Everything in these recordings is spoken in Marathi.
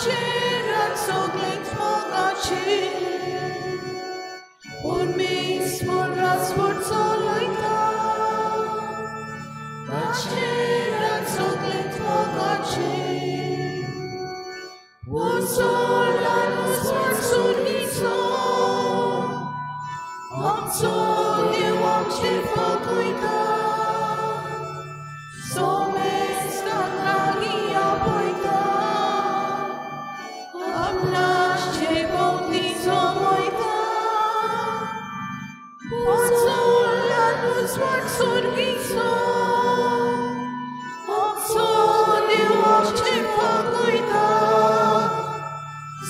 Acierat soglet mogaci, Urmismul răsforțolăita. Acierat soglet mogaci, Ursolanus sforțuriso, Amțul de oamce făcuita, Somesta nagia poita, Amnaște bautizo moita, Ursolanus sforțuriso, Amțul de oamce făcuita,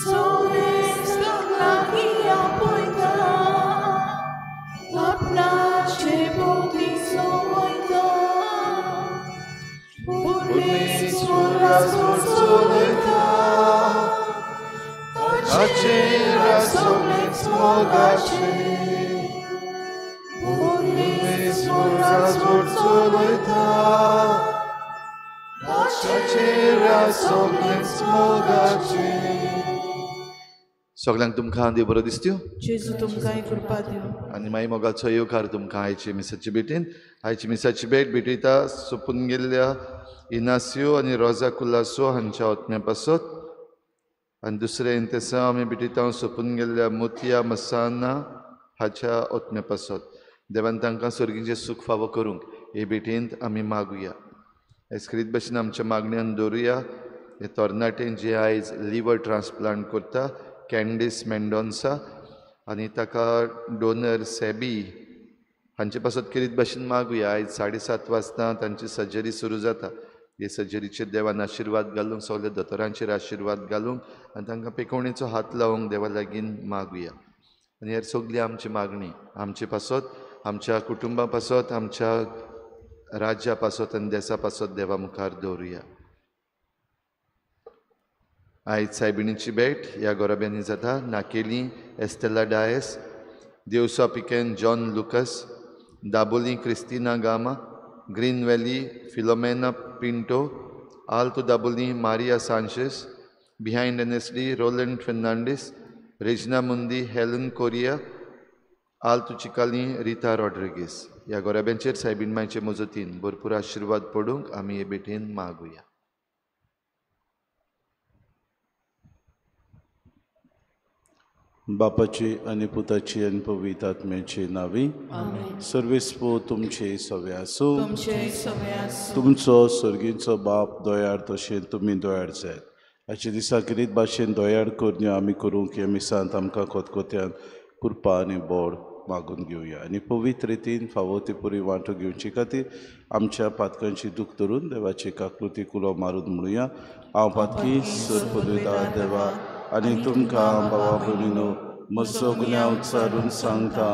Somesta nagia poita, Amnaște bautizo moita, Urmismul răsforțolăita. Acierat soglet mogaci, Urmismul răsforțolăita. Acierat soglet mogaci. Soglang tumkhaan di barodistiu. Jesu tumkai kurpadio. Animai mogal choyo kar tumkhaan aichi misachi bitin. Aichi misachi bet bitita supungilya Inacio आणि Rosa Culasso हांच्या ओतम्या पासत आणि दुसरे इंतेसा आमी बिटिता सोपून गेल्ल्या मोतिया मसाना हाच्या ओतम्या पासत देवान तांकां सर्गीचें सूख फावो करूंक हे बिटींत आमी मागुया. एस्क्रीत भाशेन आमच्या मागण्यान दवरुया हे तरणाटेन जे आयज लिवर ट्रान्सप्लांट करता कॅन्डिस मेंडोन्सा आनी ताका डोनर सेबी हांचे पासत किरीत भाशेन मागुया. आयज 7:30 वाजता तांची सर्जरी सुरू जाता. हे सर्जरीचेर देवान आशिर्वाद घालूंक सगळ्या दोतोरांचेर आशिर्वाद घालूंक आनी तांकां पेकोवणेचो हात लावंक देवा लागीं मागुया. आनी हेर सगळी आमची मागणी आमचे पासत आमच्या कुटुंबा पासत आमच्या राज्या पासत आनी देशा पासत देवा मुखार दवरुया. आयज सायबिणीची भेट ह्या गोरब्यांनी जाता. नाकेली एस्टेला डायस, देवसा पिकेन John Lucas, Dabolim Cristina Gama, green valley Filomena Pinto, Alto Dabolim Maria Sanches, behind NSD Roland Fernandes, रेजना मुंदी हेलन कोरिया, आल्तो चिकाली रिता रॉड्रिगीस. ह्या गोरब्यांचेर सायबीण मायचे मजतीन भरपूर आशिर्वाद पडूंक आमी हे भेटेन मागुया. बापाची आणि पुताची आणि पवित्र आत्म्याची नावी सर्वेस्पो तुमचे सवे आसूं. तुमचो सर्गीचो बाप दोयार तशें तुमी दोयार जायत. हाचे दिसा किरीत भाशेन दोयार करण्यो आमी करूंक ह्या मिसांत आमकां कोतकोत्यान कृपा आनी बोड मागून घेवया आनी पवित्र रितीन फावो ती पुरी वांटो घेवचे खातीर आमच्या पातकांची दूख धरून देवाची काकृती कुलो मारून म्हणुया. हांव पातकी सर पदविता देवा आनी तुमकां भावा भयणीनो म्हजो गुन्यांव उच्चारून सांगता.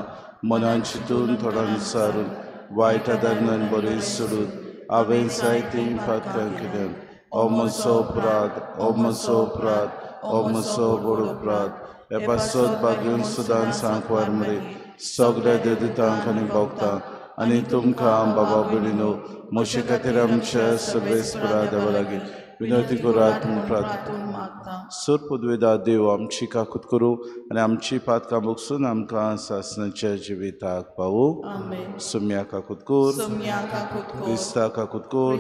मनान चिंतून थोडान विचारून वायट आदारणान बरें सोडून हांवें जायतीं पातकां केल्यान हो म्हजो अपराध, हो म्हजो अपराध, हो म्हजो व्हड अपराध. हे पासत बागेवन सुदान सांगवार मरे सगळ्या देदितांक आनी भोगतांक आनी तुमकां बाबा भयणीनो म्हजे खातीर आमच्या सर्वेस्परा देवा लागीं विनंती करात म्हूण प्रार्थना. सर पदवेदा देव आमची काकूत करूं आनी आमची पातकां भोगसून आमकां सासणाच्या जिविताक पावूं. सोम्या काकूत कोर, क्रिस्ता काकूत कोर,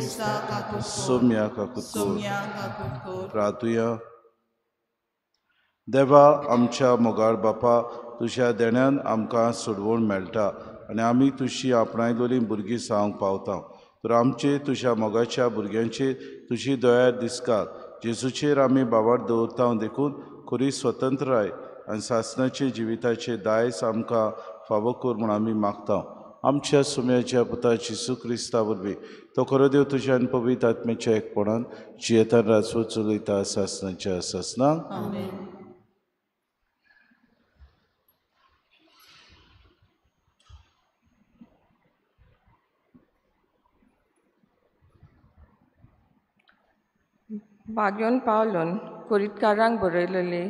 सोम्या काकूत कोर. प्रार्थुया. देवा आमच्या मोगाळ बापा तुज्या देण्यान आमकां सोडवण मेळटा आनी आमी तुजी आपणायलोली भुरगीं जावंक पावता. तर आमचे तुज्या मोगाच्या भुरग्यांचेर तुजी दया दिसका. जेजूचेर आमी बावार दवरता देखून खरी स्वतंत्राय आनी सासणाचे जिविताचे दायज आमकां फावो कर म्हूण आमी मागता. आमच्या सुम्याच्या पुता जेजू क्रिस्ता वरवीं तो खरो देव तुज्या आनी पवित्र आत्म्याच्या एकपणान जियेतान राजवट चलयता सासणाच्या सासणाक. बागेवन पावलोन कुरीतकारांक बरयलेले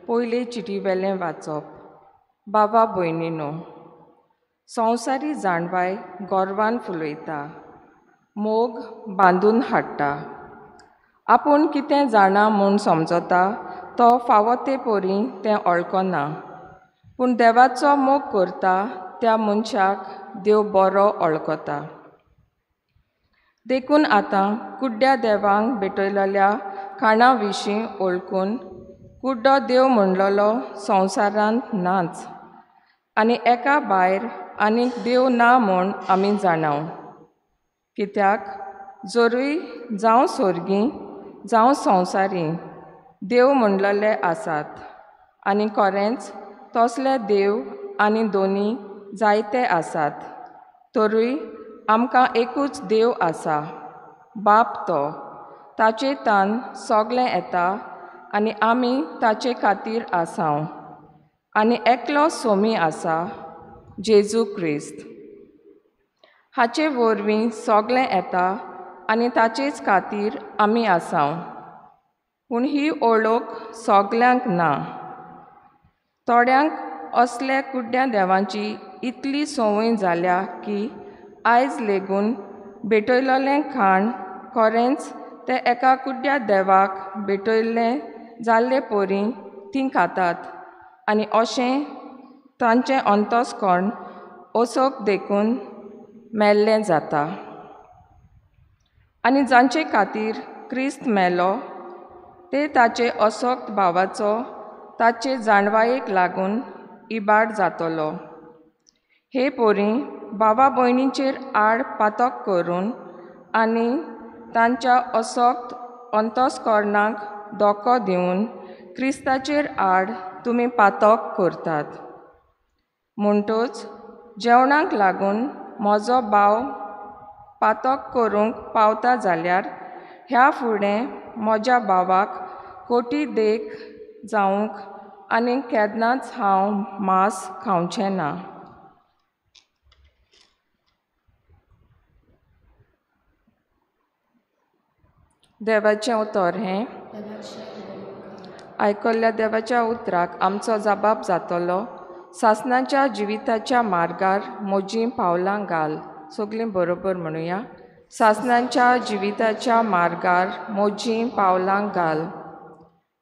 पयले चिटी वेलें वाचप. बाबा भयणीनो, संवसारी जाणबाय गोरवान फुलयता, मोग बांदून हाडटा. आपूण कितें जाणा म्हूण समजता तो फावो ते परी तें वळखना, पूण देवाचो मोग करता त्या मनशाक देव बरो वळखता. देखून आतां कुड्ड्या देवाक भेटयलेल्या खाणा विशीं ओळखून कुड्डो देव म्हणलेलो संवसारांत नाच, आनी एका भायर आनीक देव ना म्हूण आमी जाणाव. कित्याक जोरूय जावं सोर्गीं जावं संवसारी देव म्हणलेले आसात, आनी खरेंच तसले देव आनी दोनी जायते आसात. तरूय आमकां एकूच देव आसा, बाप तो. ताचे तान सगळें येता आनी आमी ताचे खातीर आसाव. आनी एकलो सोमी आसा, जेजू क्रिस्त. हाचे वरवीं सगळें येता आनी ताचेच खातीर आमी आसाव. पूण ही ओळख सगळ्यांक ना. थोड्यांक असल्या कुड्ड्या देवांची इतली संवय जाल्या की आयज लेगून भेटयलेलें खाण खरेंच ते एका कुड्ड्या देवाक भेटयल्लें जाल्ले परी तीं खातात, आनी अशें तांचें अंतस्करण ओसोक देखून मेल्लें जाता. आनी जांचे खातीर क्रिस्त मेलो ते ताचे असोक्त भावाचो ताचे जाणवायेक लागून इबाड जातलो. हे पोरी भावा भयणींचेर आड पातक करून आनी तांच्या असोक्त अंतस्करणाक धोको दिवन क्रिस्ताचेर आड तुमी पातक करतात. म्हणटच जेवणाक लागून म्हजो भाव पातक करूंक पावता जाल्यार ह्या फुडें म्हज्या भावाक कोटी देख जावंक आनी केन्नाच हांव मांस खावचें ना. देवाचें उतर हें आयकल्ल्या देवाच्या उतराक आमचो जबाब जातलो, सासणाच्या जिविताच्या मार्गार म्हजीं पावलां घाल. सगळीं बरोबर म्हणुया. सासणाच्या जिविताच्या मार्गार म्हजीं पावलां घाल.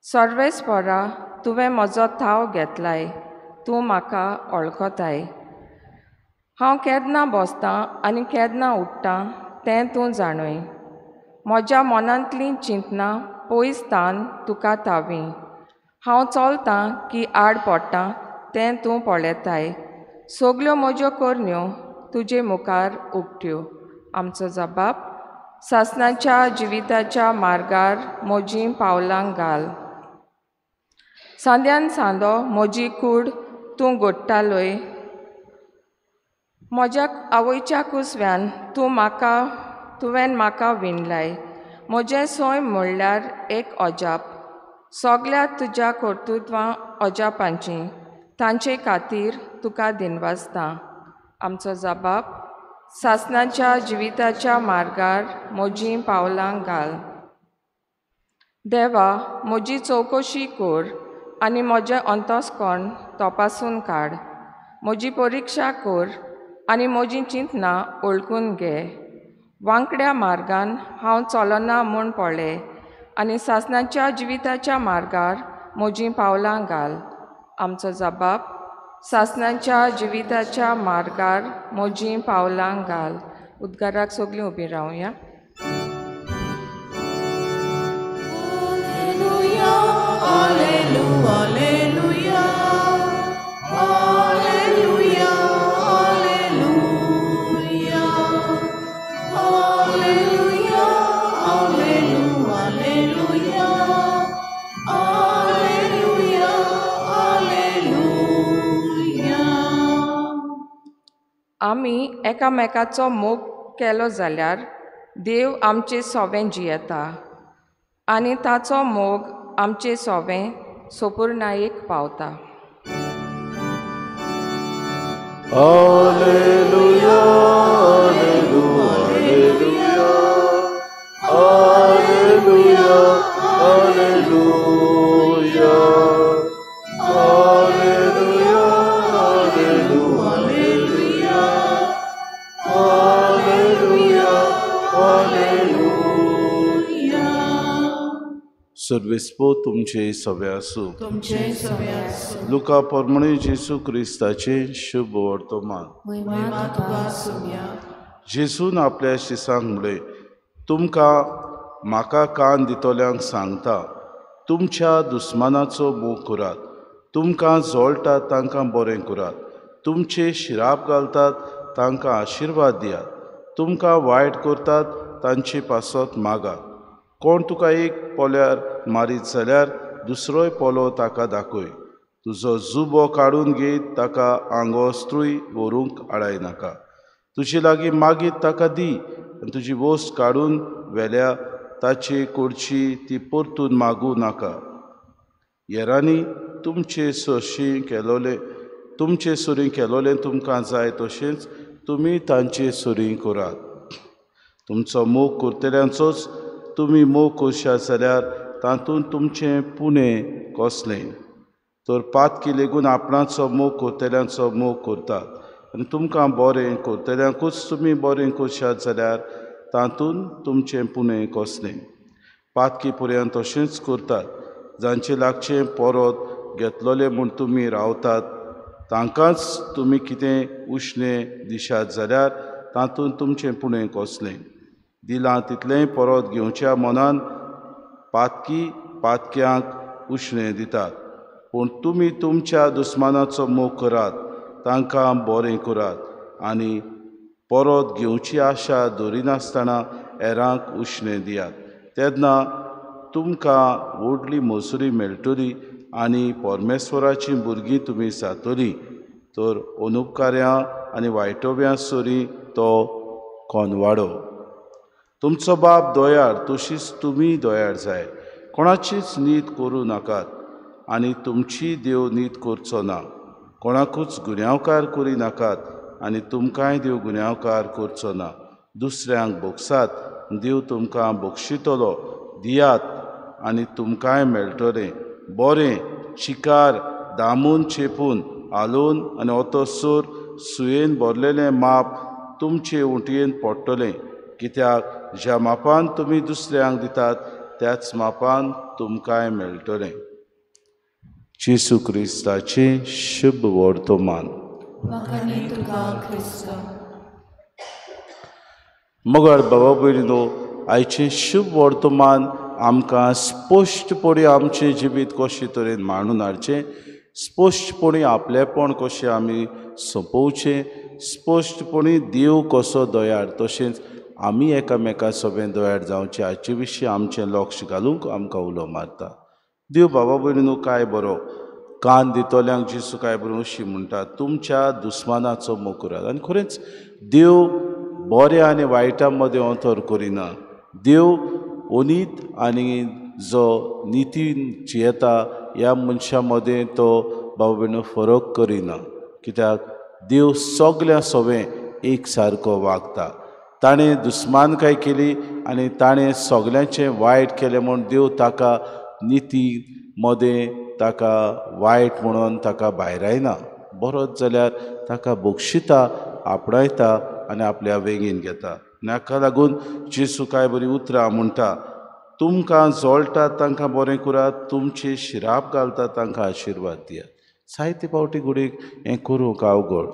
सर्वेस्परा तुवें म्हजो थाव घेतलाय, तूं म्हाका वळखताय. हांव केन्ना बसतां आनी केन्ना उठ्ठां तें तूं जाणय. म्हज्या मनांतलीं चिंतनां पयसतान तुका थावी. हांव चलतां की आड पडटां तें तूं पळयताय. सगल्यो म्हज्यो करण्यो तुजे मुखार उक्त्यो. आमचो जबाब, सासणाच्या जिविताच्या मार्गार म्हजीं पावलां घाल. सांद्यान सांदो म्हजी कूड तूं घोडटालोय. म्हज्या आवयच्या कुसव्यान तुवें म्हाका विणलाय. म्हजें सोय म्हणल्यार एक अजाप. सगल्या तुज्या कर्तुत्वां अजापांचीं, तांचे खातीर तुका दिनवासतां. आमचो जबाब, सासणाच्या जिविताच्या मार्गार म्हजीं पावलां घाल. देवा, म्हजी चवकशी कर आनी म्हजें अंतस्करण तपासून काड. म्हजी परिक्षा कर आनी म्हजीं चिंतनां ओळखून घे. वांकड्या मार्गान हांव चलना म्हूण पळय आनी सासणाच्या जिविताच्या मार्गार म्हजीं पावलां घाल. आमचो जबाब, सासणाच्या जिविताच्या मार्गार म्हजीं पावलां घाल. उद्गाराक सगळीं उबीं रावया. आमी एकामेकाचो मोग केलो जाल्यार देव आमचे सोबें जियेता आनी ताचो मोग आमचे सोबें सोपुर्णायेक पावता. Alleluia, Alleluia, Alleluia, Alleluia, Alleluia, Alleluia, Alleluia, Alleluia, Alleluia. सर्वेस्पो तुमचे सवे आसूं. तुमचे सवे आसूं. लुका पोरमणे जेसू क्रिस्ताचे शुभ वर्तमान. महिमा तुका सुम्या. जेसून आपल्या शिसांक म्हणले, तुमकां म्हाका कान दितोल्यांक सांगता, तुमच्या दुस्मानाचो मोग करात, तुमकां जोळटात तांकां बरें करात, तुमचे शिराप घालतात तांकां आशिर्वाद दियात, तुमकां वायट करतात तांची पासत मागात. कोण तुका एक पोल्यार मारीत जाल्यार दुसरोय पोलो ताका दाखय. तुजो जुबो काडून घेयत ताका आंगोस्त्रूय व्हरूंक आडायनाका. तुजे लागीं मागीत ताका दी, आनी तुजी वस्त काडून व्हेल्या ताची कुडची ती परतून मागूं नाका. हेरांनी तुमचे सुरी केलोलें तुमकां जाय तशेंच तुमी तांचे सुरी करात. तुमचो मोग करतल्यांचोच तुमी मोग करशात जाल्यार तातूंत तुमचें पुणें कसलें. तर पातकी लेगून आपणाचो मोग करतल्यांचो मोग करतात, आनी तुमकां बरें करतल्यांकूच तुमी बरें करशात जाल्यार तातूंत तुमचें पुणें कसलें. पातकी पर्यंत तशेंच करतात. जांचे लागचें परत घेतलोलें म्हूण तुमी रावतात तांकांच तुमी कितें उश्णें दिशात जाल्यार तातूंत तुमचें पुणें कसलें. दिलां तितलेंय परत घेवच्या मनान पातक्यांक उश्णें दितात. पूण तुमी तुमच्या दुस्मानाचो मोग करात, तांकां बरें करात, आनी परत घेवची आशा दवरिनासतना हेरांक उश्णें दियात. तेन्ना तुमकां व्हडली मजुरी मेळटली आनी परमेश्वराचीं भुरगीं तुमी जातलीं. तर अनुपकार्यां आनी वायटोव्यां सोरी तो कोनवाडो. तुमचो बाप दोयार तशीच तुमी दोयार जाय. कोणाचीच नीत करूं नाकात आनी तुमची देव नीत करचो ना. कोणाकूच गुन्यांवकार करी नाकात आनी तुमकांय देव गुन्यांवकार करचो ना. दुसऱ्यांक बोगसात, देव तुमकां बोगशितलो. दियात आनी तुमकांय मेळटलें. बरें चिकार दामून चेपून हालोवन आनी ओतोसोर सुयेन भरलेलें माप तुमचे उंटयेन पडटलें. कित्याक ज्या मापान तुमी दुसऱ्यांक दितात त्याच मापान तुमकांय मेळटलें. जेसू क्रिस्ताचें शुभ वर्तमान. मोगाळ बाबा भयणीनो, आयचें शुभ वर्तमान आमकां स्पश्टपणी आमचें जिवीत कशे तरेन मांडून हाडचें, स्पश्टपणी आपलेपण कशें आमी सोंपोवचें, स्पश्टपणी देव कसो दोयार तशेंच आमी एकामेका सोबें दोयार जावचें हाचे विशीं आमचें लक्ष घालूंक आमकां उलो मारता. देव बाबा भयणीनो काय बरो. कान दितोल्यांक जेसू काय बरो अशी म्हणटा, तुमच्या दुस्मानाचो मोग करात. आनी खरेंच देव बऱ्या आनी वायटा मदें अंतर करिना. देव अनीत आनी जो नितीन जियेता ह्या मनशा मदें तो बाबा भयणीनो फरक करिना. कित्याक देव सगल्या सोबें एक सारको वागता. ताणें दुस्मानकाय केली आनी ताणें सगल्यांचें वायट केलें म्हूण देव ताका निती मदें ताका वायट म्हणून ताका भायर आयना. बरोच जाल्यार ताका बक्षिता, आपणायता आनी आपल्या वेगीन घेता. हाका लागून जेसू काय बरी उतरां म्हणटा, तुमकां जोळटात तांकां बरें करात, तुमचे शिराप घालतात तांकां आशिर्वाद दियात. जायते फावटी घडीक हें करूंक अवघड.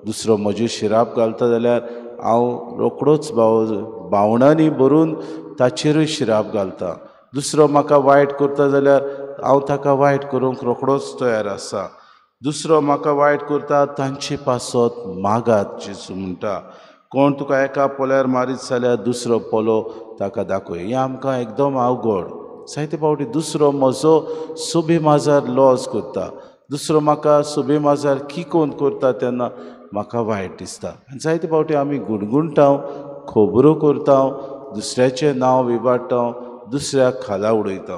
दुसरो म्हजे शिराप घालता जाल्यार हांव रोखडोच भावनांनी भरून ताचेरूय शिराप घालता. दुसरो म्हाका वायट करता जाल्यार हांव ताका वायट करूंक रोखडोच तयार आसा. दुसरो म्हाका वायट करता तांचे पासत मागात जेसू म्हणटा. कोण तुका एका पोल्यार मारीत जाल्यार दुसरो पोलो ताका दाखय. हें आमकां एकदम अवघड. जायते फावटी दुसरो म्हजो सुबे माजार लॉस करता, दुसरो म्हाका सुबे माजार किकोन करता तेन्ना म्हाका वायट दिसता. जायते फावटी आमी गुणगुणटाव, खोबरो करता, दुसऱ्याचें नांव विबाडटा, दुसऱ्याक खाला उडयता.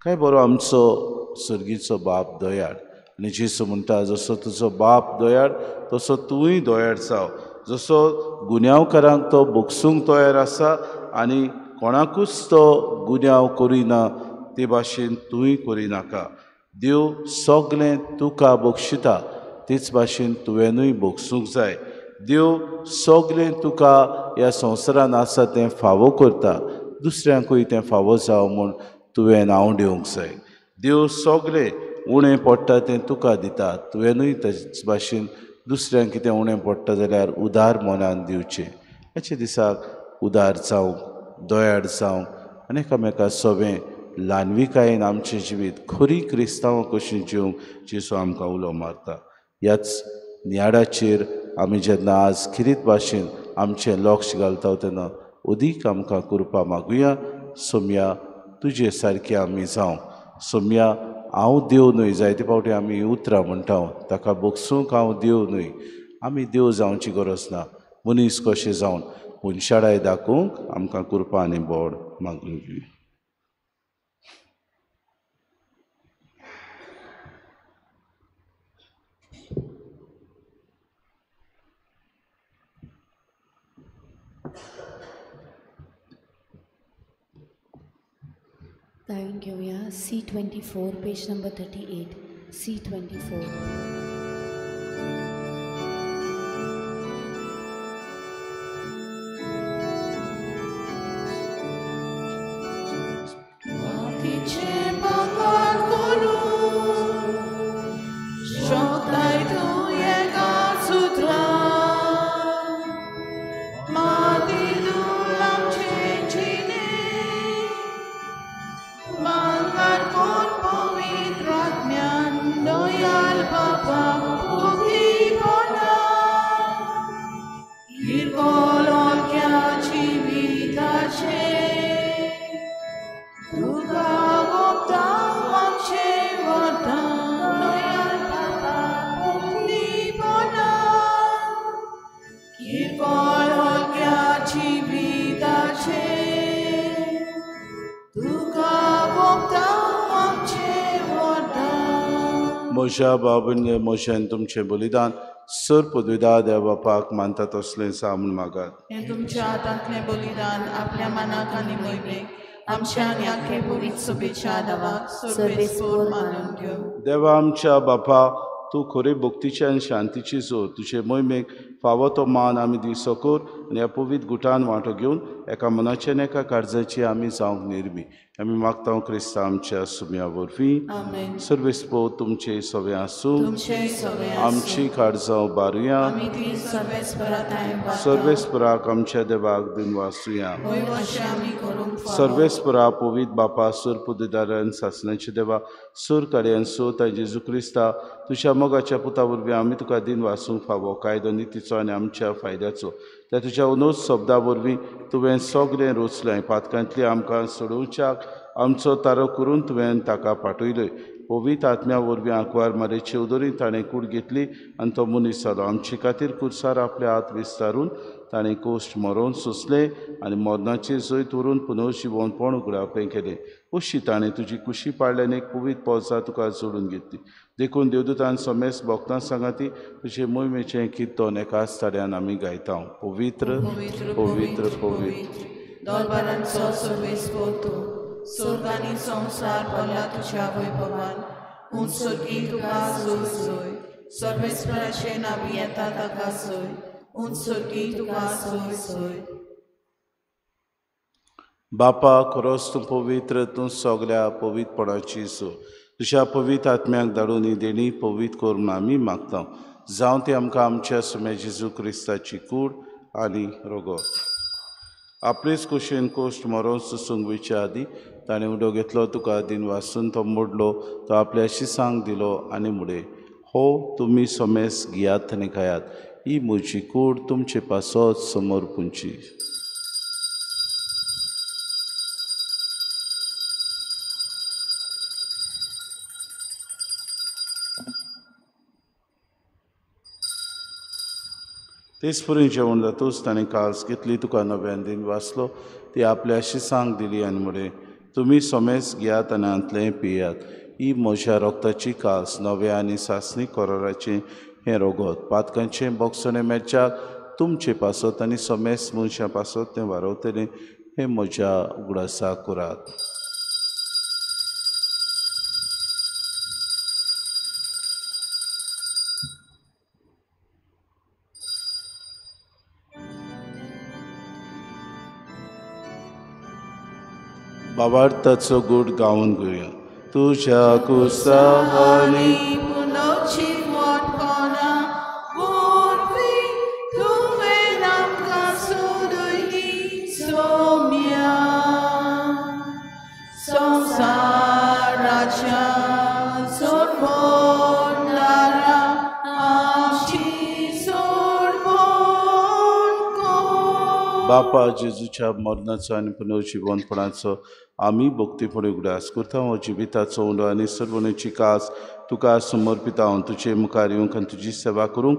काय बरो आमचो सर्गीचो बाप दोयाळ. आनी जेसू म्हणटा, जसो तुजो बाप दोयाळ तसो तूंय दोयाळ जाव. जसो गुन्यांवकारांक तो बोगसूंक तयार आसा आनी कोणाकूच तो गुन्यांव करिना, ते भाशेन तूंय करिनाका. देव सगलें तुका बक्षिता, तेच भाशेन तुवेंनूय बोगसूंक जाय. देव सगलें तुका ह्या संवसारान आसा तें फावो करता, दुसऱ्यांकूय तें फावो जावं म्हूण तुवें हांव दिवंक जाय. देव सगळें उणें पडटा तें तुका दिता. तुवेंनूय तेच भाशेन दुसऱ्यांक कितें उणें पडटा जाल्यार उदार मनान दिवचें. ह्याच्या दिसाक उदार जावंक, दयाळ जावंक आनी एकामेका सोबें ल्हानविकायेन आमचें जिवीत खरी क्रिस्तांवां कशीं जिवंक जेजू आमकां उलो मारता. ह्याच नियाडाचेर आमी जेन्ना आज खिरीत भाशेन आमचें लक्ष घालता तेन्ना अदीक आमकां कृपा मागुया. सोम्या तुजे सारके आमी जावं. सोम्या हांव देव न्हय. जायते फावटी आमी ही उतरां म्हणटा ताका बोगसूंक हांव देव न्हय. आमी देव जावची गरज ना. मनीस कशें जावन मनशाडाय दाखोवंक आमकां कृपा आनी बोड मागूंक. गायन घेऊया C24 पेज नंबर 38. C24. म्हज्या बाबूंगे मोशान तुमचें बलिदान सर पदवीदार देवा बापाक मानता तसलें जा म्हूण मागात. हें तुमच्या हातांतलें बलिदान आपल्या मनाक आनी मोहिमेक आमच्या आनी आख्खे पुरीत सुबेच्या आदावाक सर्वेस्पोर मानून घेवं. देवा आमच्या बापा, तूं खरे भक्तीची आनी शांतीची जोत. तुजे मोहिमेक फावो तो मान आमी दिवसोकोर आनी ह्या पवित्र गुटान वांटो घेवन एका मनाचे आनी एका काळजाची आमी जावंक निर्मी. आमी मागता क्रिस्ता आमच्या सुम्या वरवीं. आमेन. सर्वेस्पो तुमचे सवे आसूं. तुमचे सगळे आमची काळजां बारुया. आमी ती सर्वेस्पराताय सर्वेस्पराक आमच्या देवाक दिन वासुया. होय अशें आमी करूंक फावो. सर्वेस्परा पवित्र बापा सुर पुदुदारान सासणाचे देवा सुर कार्यान सोता जेजू क्रिस्ता तुझ्या मोगाच्या पुता वरवीं आमी तुका दिन वासूंक फावो कायदो नितीचो आनी आमच्या फायद्याचो. त्या तुज्या उनोद शब्दा वरवीं तुवें सगळें रोचलें. पातकांतली आमकां सोडोवच्याक आमचो तारो करून तुवें ताका पाठयलोय. पवित्र आत्म्या वरवीं आंकवार मारेचे उदोरी ताणें कूड घेतली आनी तो मनीस जालो. आमचे खातीर कुर्सार आपले हात विस्तारून ताणें कोश्ट मरोवन सोंसलें आनी मरणाचे जैत व्हरून पुनर्जिवनपण उगडावपें केलें. अशी ताणें तुजी कुशी पाळल्यान एक पवित्र पोजा तुका जोडून घेतली. देखून देवदूतान समेस्त भक्तां सांगाती तुजे मोहिमेचें किर्तन एकाच ताड्यान आमी गायता. पवित्र पवित्र पवित्र पवित्र पवित्र दरबारांचो सर्वेस्पोर तूं. स्वर्ग आनी संवसार भरला तुज्या वैभवान. उंच सर्गी तुका जोय जोय. सर्वेस्पराचे नावी येता ताका जोय. उंच सर्गी तुका जोय जोय. बापा खरोच तूं पवित्र. तूं सगळ्या पवित्रपणाची सो. तुज्या पवित्र आत्म्याक धाडून ही देणी पवित्र करून आमी मागता. जावं ती आमकां आमच्या सुम्या जेजू क्रिस्ताची कूड आनी रोगोत. आपलेच कुशीन कोश्ट मरोवन सुसूंक वयच्या आदी ताणें उडो घेतलो. तुका दिन वासून तो मोडलो. तो आपल्या शिसांक दिलो आनी मुडे हो तुमी सोमेस घेयात आनी खायात. ही म्हजी कूड तुमचे पासत समोर पुंची. तेच परी जेवण जातूच ताणें काल्स घेतली. तुका नव्यान दिन वाचलो. ती आपल्या शिसांक दिली आनी म्हळे तुमी सोमेस घेयात आनी हांतलें पियात. ही म्हज्या रोगताची काल्स नवे आनी सासणी कोराराचें हें रोगोत. पातकांचें बोगसणें मेळच्याक तुमचे पासत आनी सोमेस मनशां पासत तें वारवतलें. हें म्हज्या उगडासाक करात. भावार्थाचो गूढ गावन घेवया. तुझ्या कुसाहानी पुनोची मोठपणा वरवी तुवें आमकां सोदली सोम्या संवसाराच्या सोडवणारा आमची सोडवण कर. बापा जेजूच्या मरणाचो आनी पुनर्जिवनपणाचो आमी भक्तीपणे उगडास करता. हो जिविताचो उंडो आनी सर्वणेची कास तुका समर्पिता. हांव तुजे मुखार येवंक आनी तुजी सेवा करूंक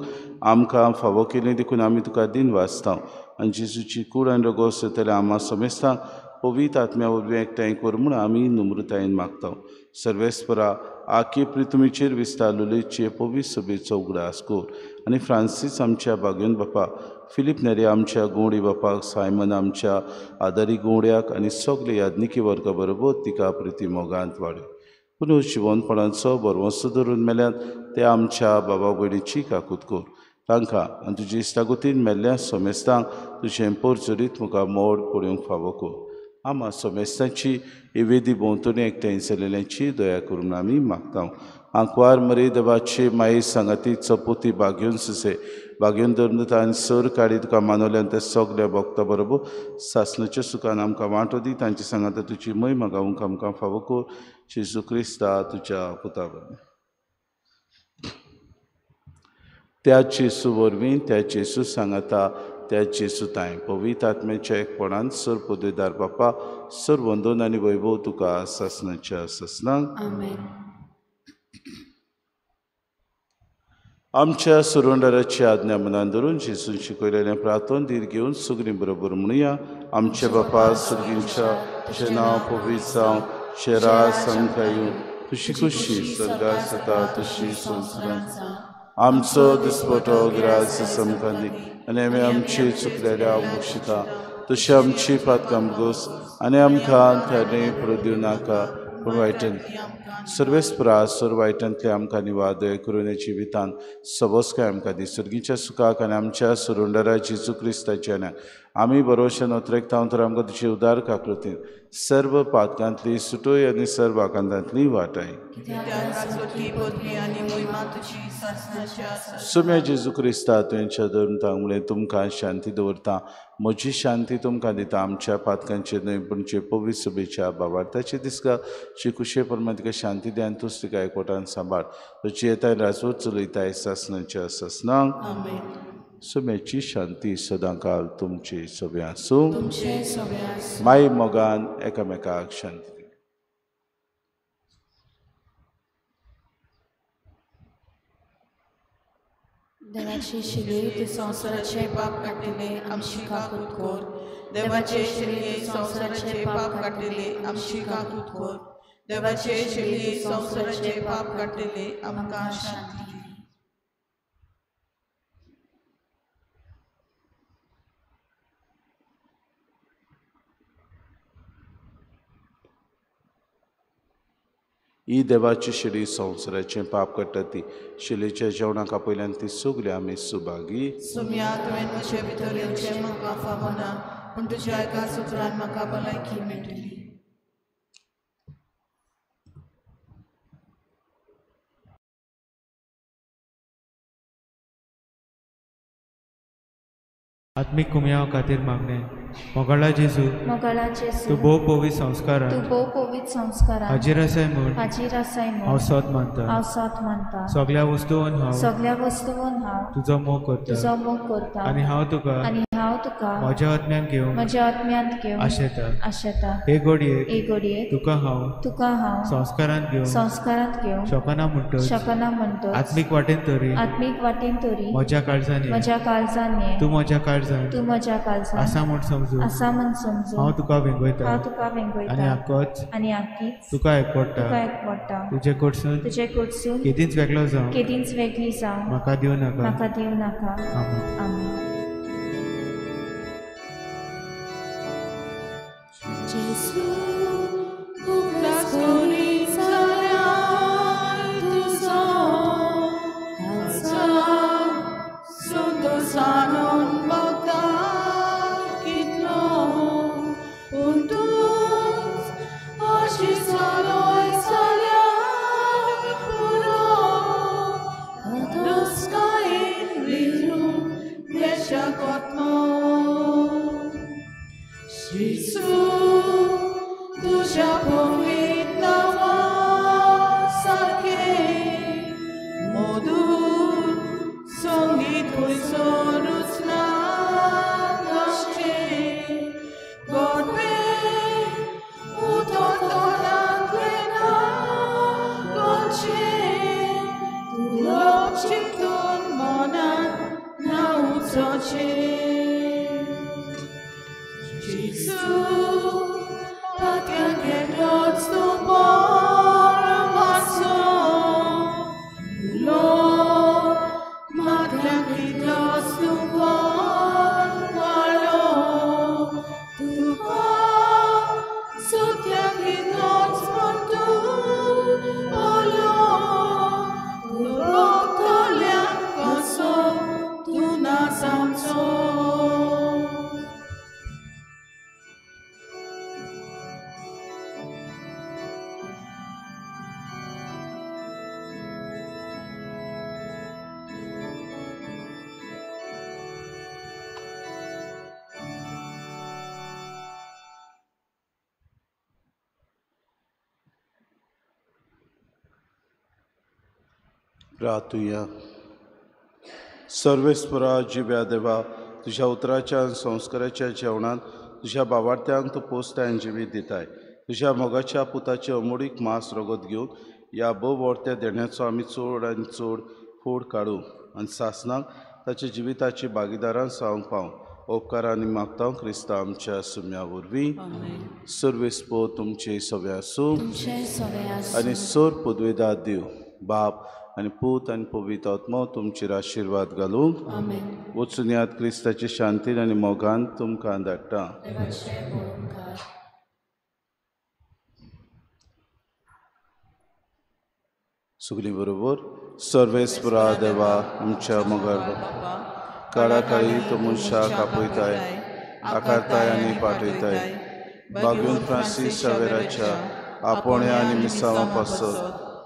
आमकां फावो केलें देखून आमी तुका दिन वाचता. आनी जेजूची कूड आनी रगत जाल्यार आम्हा समेस्तांक पवित्र आत्म्या वरवीं एकठांय कर म्हूण आमी नम्रतायेन मागता. सर्वेस्परा आखे प्रितुमीचेर विस्तार लुलेचे पवित्र सभेचो उगडास कर. आनी फ्रांसीस आमच्या बागेन बापा, फिलीप नेरे आमच्या गोंडी बापाक, सायमन आमच्या आदारी गोंड्याक आनी सगळे याज्ञिकी वर्गा बरोबर तिका प्रिती मोगांत वाडय. पुनर्जिवनपणाचो बरवंसो धरून मेल्यात ते आमच्या बाबा भयणीची काकूत कर. तांकां आनी तुजे इश्टागतीन मेल्ल्या समेस्तांक तुजें परचरीत मुखार मोड पळोवंक फावो कर. आम्हा समेस्तांची वेदी भोंवतणी एकठांय जालेल्यांची दया करून आमी मागता. आंकवार मरे देवाचे माये सांगाती चपोती बागेवन सुसे बागेवन धरता आनी सर काडी तुका मानवल्यान त्या सगळ्या भक्ता बरोबर सासणाच्या सुखान आमकां वांटो दी. तांची सांगाता तुजी महिमा गावूंक आमकां फावो कर. जेजू क्रिस्ता तुज्या पुता वरवीं, त्या जेजू वरवीं, त्या जेजू सांगाता, त्या जेजू ताय पवित्र आत्म्याच्या एकपणान सर पदवेदार बापा, सर वंदन आनी वैभव तुका सासणाच्या सासणांक. आमेन. आमच्या सुरोंडाराची आज्ञा मनान धरून जेजून शिकयलेलें प्रार्थन धीर घेवन सगळीं बरोबर म्हणुया. आमचे बापा सुर्गींच्या, तुजें नांव पवित्र जावं, तुजें राज आमकां येवं, तुजी खुशी स्वर्गांत जाता तशी संवसारांत. आमचो दिसपटो गिरास आमकां दी आनी आमी आमची चुकलेल्या बक्षिता तशी आमची पातकां घोस आनी आमकां थारे पडूं दिवं नाका पूण वायटान सर्वेस्परा सर वायटांतले आमकां निवादय करून जिवितान सबस्काय आमकां दी. सर्गीच्या सुखाक आनी आमच्या सुरोंडरा जेजू क्रिस्ताच्या आमी बरोवशेन उतरेकता तर आमकां तुजी उदार काकृतीन सर्व पातकांतली सुटोय आनी सर्व आकांतांतली वाटाय. सुम्या जेजू क्रिस्ता तुमच्या धर्मतां मुळे तुमकां शांती दवरता. म्हजी शांती तुमकां दिता. आमच्या पातकांचे न्हय पूण जे पवित्र सभेच्या भावार्थाचे दिसका जी खुशे परमे तिका शांती दी आनी तूंच तिका एकवटान सांबाळ. तुजी येताय राजवट चलयताय सासणाच्या सासणांक. सुम्याची शांती सदांकाल तुमचे सभे आसूं. माय मोगान एकामेकाक शांती. देवाचे शिलये तू संवसाराचे पाप काटिले आमची काकूत कोर. देवाचे शिलये संवसाराचे पाप काटिले आमची काकूत कोर. देवाचे शिलये संवसाराचे पाप काटिले आमकां शांती. ही देवाची शिडी संवसाराचें पाप काडटा ती. शिलेच्या जेवणाक पयल्यान ती सगळी आमी सुभागी. सुम्या तुवें म्हजे भितर येवचें म्हाका फावो ना पूण तुज्या एका सुत्रान म्हाका भलायकी मेळटली. आत्मिक कुमयाव खातीर मागणे. मोगळा जेजू तूं भोव पवित्र संस्कारान हाजीर आसाय म्हूण हांव सत मानता. सगळ्या वस्तूंत हांव तुजो मोग करता आनी हांव तुका म्हज्या आत्म्यान घेवन आशेता. हे घडये तुका हांव संस्कारांत घेवन शकना म्हणटच आत्मीक वाटेन तरी म्हज्या काळजांनी तूं म्हज्या काळजांत आसा म्हूण समजून हांव तुका वेंगयता आनी आख्खोच तुका एकवटा. तुजे कडसून केदींच वेगळो जावं म्हाका दिवं नाका. आमेन. Jesu, तुझ्या पवित्र नावासारखे मधुर संगीत कोसरूच ना कशे गोडवे उतरतोनातले ना कोणचे तुला चिंतून मनात ना उचोचे Jesu, patria God's to born maso, Lord, patria God's to born malo, tu sotya God's montu, olo, tu rokolia koso, tu nasamso. प्रार्थूया. सर्वेस्परा जिव्या देवा, तुझ्या उतराच्या आणि संस्काराच्या जेवणात तुझ्या बाबार्थ्यांक तूं पोसताय जिवीत दिताय. तुझ्या मोगाच्या पुताचे अमोडीक मास रगत घेवन या वर्त्या देण्याचो आमी चड आनी चड फोड काडूं आनी सासणाक ताच्या जिविताची भागीदारां जावंक पावूं. उपकारांनी मागता क्रिस्ता आमच्या सुम्या वरवीं. सर्वेस्पो तुमचे सवे आसूं आनी सर पदवेदार दिव बाप आनी पूत आनी पवित्र आत्मा तुमचेर आशिर्वाद घालूं. वचून यात क्रिस्ताचे शांतीन आनी मोगान तुमकां धाडटा. सगळीं बरोबर. सर्वेस्परा देवा, आमच्या मोगार काळा काळी तो मनशाक आपयताय, आकारताय आनी पाठयताय. बागून फ्रांसीस शावेराच्या आपोण्या आनी मिसांवां पासत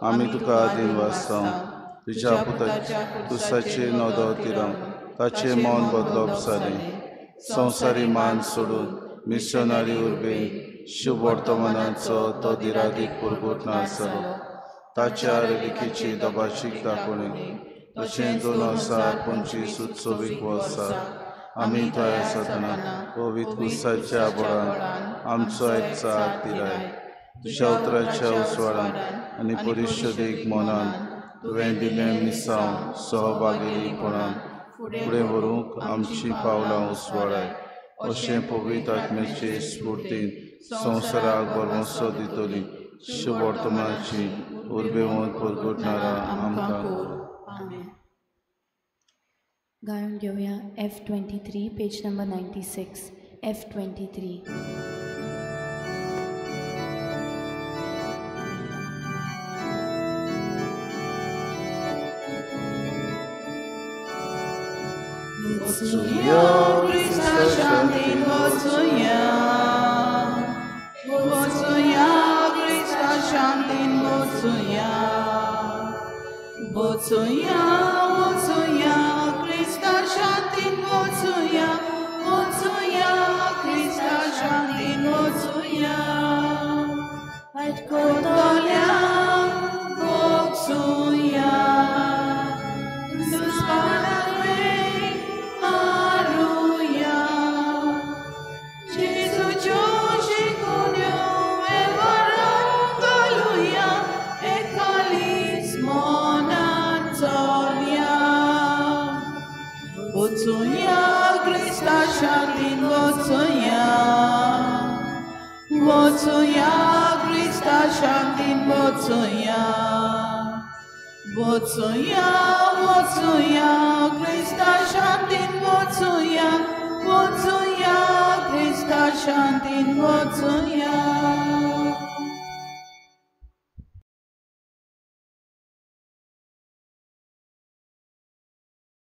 आमी तुका आदीन वाचता. तुज्या पुताच्या तुसाचे नदो तिरां ताचें मौन बदलप जालें. संवसारी मान सोडून मिशनरी उर्बेन शुभ वर्तमानाचो तो दिरादीक पुरगोटना आसलो. ताच्या रेलिकेची दबाशीक दाखोवणी तशें 2025 उत्सवीक वर्सा आमी थंय आसतना पवित्र कुसाच्या बोडान आमचो एकचार दिलाय. तुज्या उतराच्या उसवाडान आनी परिशदेक मनान तुवें दिलें मिसांव सहभागिरीपणान फुडें व्हरूंक आमचीं पावलां उसवाडाय. अशें पवित्र आत्म्याचे स्फूर्तीन संवसाराक बरमोसो दितली शुभ वर्तमानाची उर्बेवंत परगटणारा आमकां. गायन घेऊया F23 page number 96. F23. Wotsuya, Krista Shantin, Wotsuya. Wotsuya, Krista Shantin, Wotsuya. Wotsuya, Wotsuya, Krista Shantin, Wotsuya. Wotsuya, Krista Shantin, Wotsuya. At Kotolia, Wotsuya. Wotsuya, Krista Shantin, Wotsuya. Wotsuya, Krista Shantin, Wotsuya. Wotsuya, Wotsuya, Krista Shantin, Wotsuya. Wotsuya, Krista Shantin, Wotsuya.